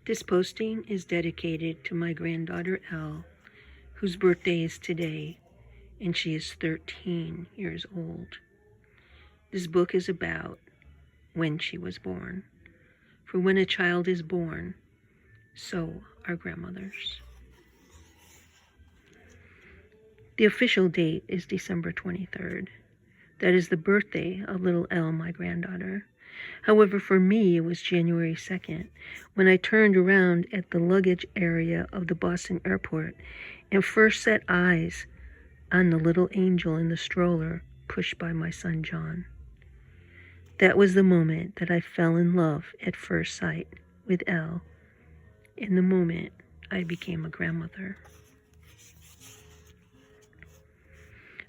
This posting is dedicated to my granddaughter Elle, whose birthday is today, and she is 13 years old. This book is about when she was born. For when a child is born, so are grandmothers. The official date is December 23rd. That is the birthday of little Elle, my granddaughter. However, for me, it was January 2nd, when I turned around at the luggage area of the Boston airport and first set eyes on the little angel in the stroller pushed by my son John. That was the moment that I fell in love at first sight with Elle, and the moment I became a grandmother.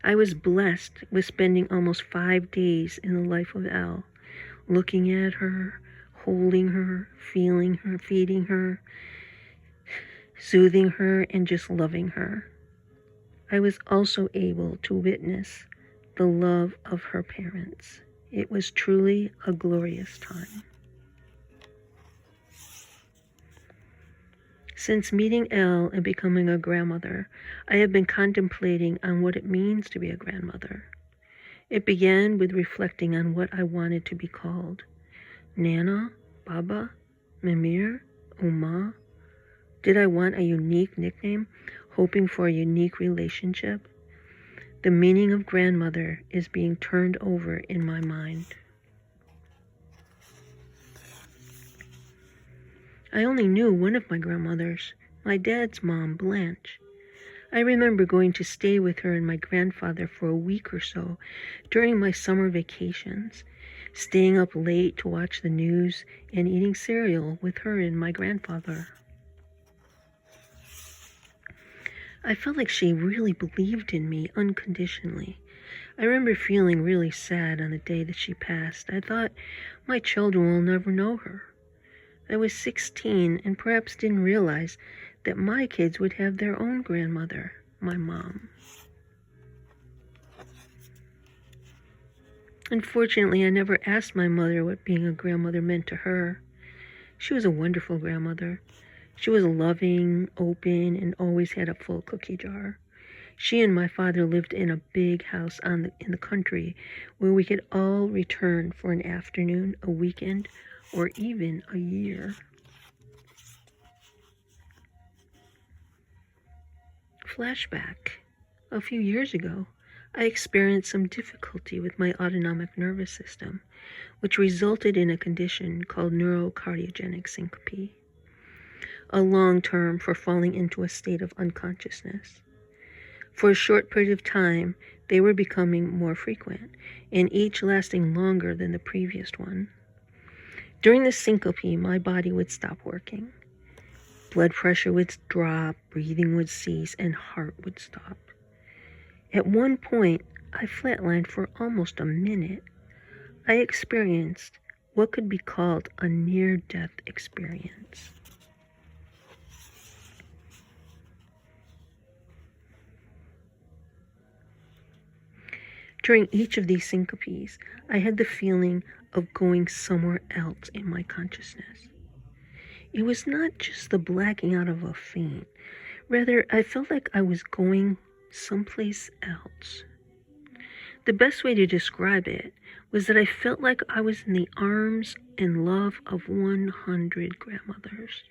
I was blessed with spending almost 5 days in the life of Elle, looking at her, holding her, feeling her, feeding her, soothing her, and just loving her. I was also able to witness the love of her parents. It was truly a glorious time. Since meeting Elle and becoming a grandmother, I have been contemplating on what it means to be a grandmother. It began with reflecting on what I wanted to be called. Nana, Baba, Mimir, Oma. Did I want a unique nickname, hoping for a unique relationship? The meaning of grandmother is being turned over in my mind. I only knew one of my grandmothers, my dad's mom, Blanche. I remember going to stay with her and my grandfather for a week or so during my summer vacations, staying up late to watch the news and eating cereal with her and my grandfather. I felt like she really believed in me unconditionally. I remember feeling really sad on the day that she passed. I thought, my children will never know her. I was 16 and perhaps didn't realize that my kids would have their own grandmother, my mom. Unfortunately, I never asked my mother what being a grandmother meant to her. She was a wonderful grandmother. She was loving, open, and always had a full cookie jar. She and my father lived in a big house in the country where we could all return for an afternoon, a weekend, or even a year. Flashback. A few years ago, I experienced some difficulty with my autonomic nervous system, which resulted in a condition called neurocardiogenic syncope, a long term for falling into a state of unconsciousness. For a short period of time, they were becoming more frequent, and each lasting longer than the previous one. During the syncope, my body would stop working. Blood pressure would drop, breathing would cease, and heart would stop. At one point, I flatlined for almost a minute. I experienced what could be called a near-death experience. During each of these syncopes, I had the feeling of going somewhere else in my consciousness. It was not just the blacking out of a faint. Rather, I felt like I was going someplace else. The best way to describe it was that I felt like I was in the arms and love of 100 grandmothers.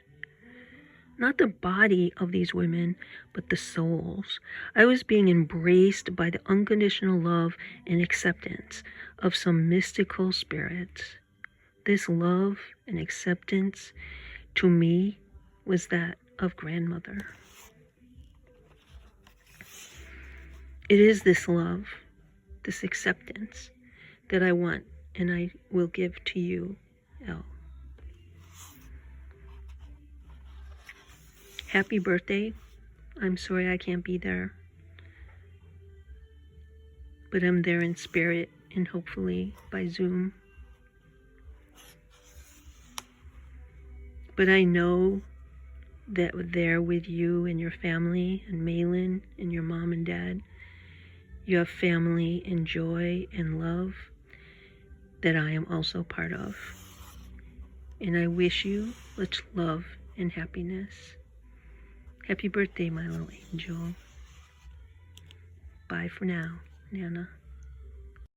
Not the body of these women, but the souls. I was being embraced by the unconditional love and acceptance of some mystical spirits. This love and acceptance, to me, was that of grandmother. It is this love, this acceptance, that I want and I will give to you, Elle. Happy birthday. I'm sorry I can't be there, but I'm there in spirit and hopefully by Zoom. But I know that there with you and your family and Malin and your mom and dad, you have family and joy and love that I am also part of. And I wish you much love and happiness. Happy birthday, my little angel. Bye for now, Nana.